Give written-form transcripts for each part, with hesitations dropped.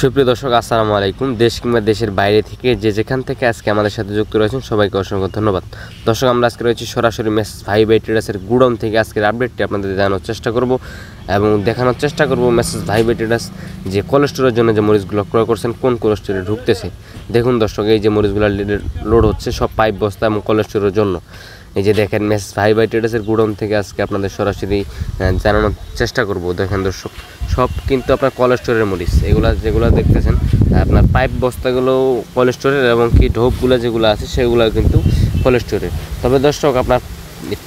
সুপ্রিয় দর্শক, আসসালামু আলাইকুম। দেশ কিংবা দেশের বাইরে থেকে যেখান থেকে আজকে আমাদের সাথে যুক্ত রয়েছেন সবাইকে অসংখ্য ধন্যবাদ। দর্শক, আমরা আজকে রয়েছি সরাসরি মেসেজ ভাই ভাই ট্রেডার্সের গুডাউন থেকে আজকের আপডেটটি আপনাদের জানানোর চেষ্টা করব এবং দেখানোর চেষ্টা করব মেসেজ ভাই ভাই ট্রেডার্স যে কোল্ড স্টোরের জন্য যে মরিচগুলো ক্রয় করছেন কোন কোল্ড স্টোরে ঢুকতেছে। দেখুন দর্শক, এই যে মরিচগুলো লোড হচ্ছে সব পাইপ বস্তা এবং কোল্ড স্টোরের জন্য। এই যে দেখেন মেসেজ ভাই ভাই ট্রেডার্সের গুডাউন থেকে আজকে আপনাদের সরাসরি জানানোর চেষ্টা করব। দেখেন দর্শক, সব কিন্তু আপনার কোল্ড স্টোরের মরিচ, এগুলা যেগুলো দেখতেছেন আপনার পাইপ বস্তাগুলো কোল্ড স্টোরের এবং কি ঢোপগুলো যেগুলো আছে সেগুলো কিন্তু কোল্ড স্টোরের। তবে দর্শক, আপনার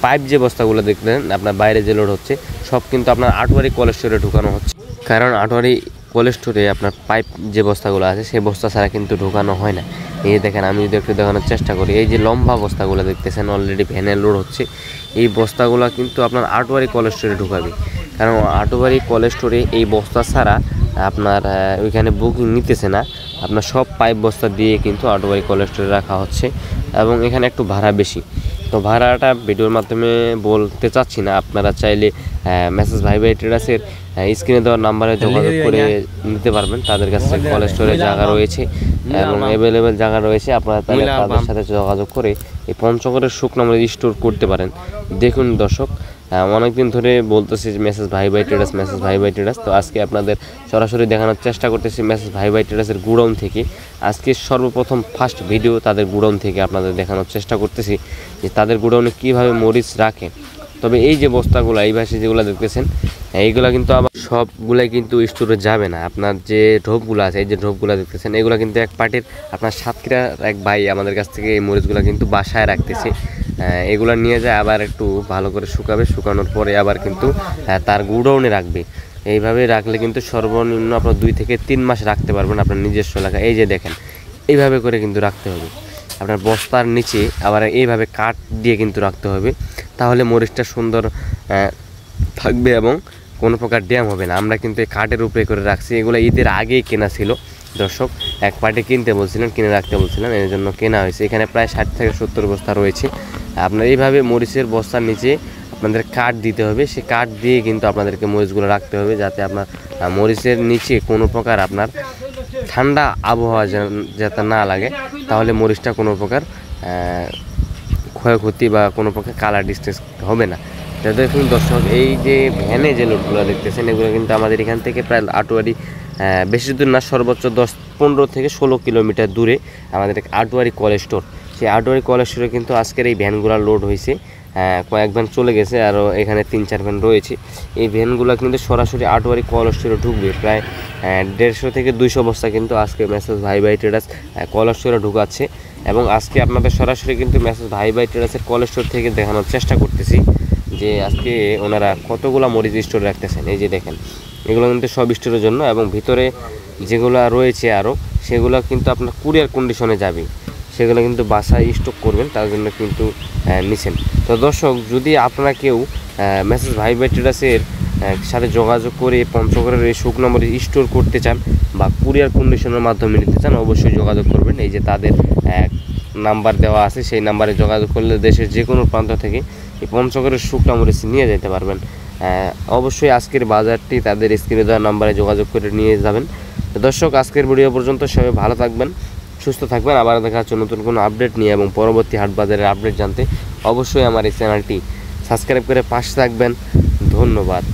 পাইপ যে বস্তাগুলো দেখলেন আপনার বাইরে যে লোড হচ্ছে সব কিন্তু আপনার আটোয়ারি কোল্ড স্টোরে ঢুকানো হচ্ছে, কারণ আটোয়ারি কোল্ড স্টোরে আপনার পাইপ যে বস্তাগুলো আছে সেই বস্তা ছাড়া কিন্তু ঢোকানো হয় না। এই দেখেন, আমি যদি একটু দেখানোর চেষ্টা করি, এই যে লম্বা বস্তাগুলো দেখতেছেন অলরেডি ভ্যানে লোড হচ্ছে, এই বস্তাগুলো কিন্তু আপনার আটোয়ারি কোল্ড স্টোরে ঢুকাবে, কারণ আটোয়ারি কোল্ড স্টোরে এই বস্তা ছাড়া আপনার ওইখানে বুকিং নিতেছে না। আপনার সব পাইপ বস্তা দিয়ে কিন্তু আটোয়ারি কোল্ড স্টোরে রাখা হচ্ছে এবং এখানে একটু ভাড়া বেশি। তো ভাড়াটা ভিডিওর মাধ্যমে বলতে চাচ্ছি না, আপনারা চাইলে মেসেজ ভাই ভাই ট্রেডার্সের স্ক্রিনে দেওয়ার নাম্বারে যোগাযোগ করে নিতে পারবেন। তাদের কাছে কোল্ড স্টোরে জায়গা রয়েছে এবং অ্যাভেলেবেল জায়গা রয়েছে, আপনারা তাহলে তাদের সাথে যোগাযোগ করে এই পঞ্চগড়ের শুকনো মরিচ স্টোর করতে পারেন। দেখুন দর্শক, অনেকদিন ধরে বলতেছি মেসেজ ভাই ভাই ট্রেডার্স, মেসেজ ভাই ভাই ট্রেডার্স। তো আজকে আপনাদের সরাসরি দেখানোর চেষ্টা করতেছি মেসেজ ভাই ভাই ট্রেডার্সের গুডাউন থেকে। আজকে সর্বপ্রথম ফার্স্ট ভিডিও তাদের গুডাউন থেকে আপনাদের দেখানোর চেষ্টা করতেছি যে তাদের গুডাউনে কীভাবে মরিচ রাখে। তবে এই যে বস্তাগুলো এই ভাষে যেগুলো দেখতেছেন এইগুলা কিন্তু আবার সবগুলাই কিন্তু স্টোরে যাবে না। আপনার যে ঢোপগুলো আছে, এই যে ঢোপগুলো দেখতেছেন এগুলো কিন্তু এক পার্টির আপনার সাতক্ষীরার এক ভাই আমাদের কাছ থেকে এই মরিচগুলো কিন্তু বাসায় রাখতেছে। এগুলো নিয়ে যায় আবার একটু ভালো করে শুকাবে, শুকানোর পরে আবার কিন্তু তার গুডাউনে রাখবে। এইভাবে রাখলে কিন্তু সর্বনিম্ন আপনার 2 থেকে 3 মাস রাখতে পারবেন আপনার নিজস্ব এলাকা। এই যে দেখেন, এইভাবে করে কিন্তু রাখতে হবে আপনার বস্তার নিচে, আবার এইভাবে কাঠ দিয়ে কিন্তু রাখতে হবে, তাহলে মরিচটা সুন্দর থাকবে এবং কোনো প্রকার ড্যাম হবে না। আমরা কিন্তু এই কাঠের উপরে করে রাখছি, এগুলো ঈদের আগেই কেনা ছিল দর্শক, এক পার্টি কিনতে বলছিলেন, কিনে রাখতে বলছিলেন, এর জন্য কেনা হয়েছে। এখানে প্রায় 60 থেকে 70 বস্তা রয়েছে। আপনার এইভাবে মরিচের বস্তার নিচে আপনাদের কাঠ দিতে হবে, সেই কাঠ দিয়ে কিন্তু আপনাদেরকে মরিচগুলো রাখতে হবে, যাতে আপনার মরিচের নিচে কোনো প্রকার আপনার ঠান্ডা আবহাওয়া যাতে না লাগে, তাহলে মরিচটা কোনো প্রকার ক্ষয়ক্ষতি বা কোনো প্রকার কালার ডিস্টেন্স হবে না। তো দেখুন দর্শক, এই যে ভ্যানে যে লোডগুলো দেখতেছেন এগুলো কিন্তু আমাদের এখান থেকে প্রায় আটোয়ারি বেশি দূর না, সর্বোচ্চ 15 থেকে 16 কিলোমিটার দূরে আমাদের আটোয়ারি কোল্ড স্টোর। সেই আটোয়ারি কোল্ড স্টোরে কিন্তু আজকের এই ভ্যানগুলো লোড হয়েছে, কয়েক ভ্যান চলে গেছে, আরও এখানে 3-4 ভ্যান রয়েছে। এই ভ্যানগুলো কিন্তু সরাসরি আটোয়ারি কোল্ড স্টোরে ঢুকবে। প্রায় 150 থেকে 200 বস্তা কিন্তু আজকে মেসেজ ভাই ভাই ট্রেডার্স কোল্ড স্টোরে ঢুকাচ্ছে এবং আজকে আপনাদের সরাসরি কিন্তু মেসেজ ভাই ভাই ট্রেডার্সের কোল্ড স্টোর থেকে দেখানোর চেষ্টা করতেছি যে আজকে ওনারা কতগুলো মরিচ স্টোরে রাখতেছেন। এই যে দেখেন, এগুলো কিন্তু সব স্টোরের জন্য এবং ভিতরে যেগুলো রয়েছে আরও সেগুলো কিন্তু আপনার কুরিয়ার কন্ডিশনে যাবে, সেগুলো কিন্তু বাসায় স্টক করবেন, তার জন্য কিন্তু নিছেন। তো দর্শক, যদি আপনারা কেউ মেসেজ ভাই ভাই ট্রেডার্সের সাথে যোগাযোগ করে পঞ্চগড়ের এই শুকনো মরিচ স্টোর করতে চান বা কুরিয়ার কন্ডিশনের মাধ্যমে নিতে চান, অবশ্যই যোগাযোগ করবেন। এই যে তাদের নাম্বার দেওয়া আছে, সেই নাম্বারে যোগাযোগ করলে দেশের যে কোনো প্রান্ত থেকে এই পঞ্চগড়ের শুকনো মরিচ নিয়ে যেতে পারবেন। অবশ্যই আজকের বাজারটি তাদের স্ক্রিনে দেওয়া নাম্বারে যোগাযোগ করে নিয়ে যাবেন। দর্শক, আজকের ভিডিও পর্যন্ত সবাই ভালো থাকবেন, সুস্থ থাকবেন। আবার দেখা হচ্ছে নতুন কোনো আপডেট নিয়ে এবং পরবর্তী হাট বাজারের আপডেট জানতে অবশ্যই আমার এই চ্যানেলটি সাবস্ক্রাইব করে পাশে থাকবেন। ধন্যবাদ।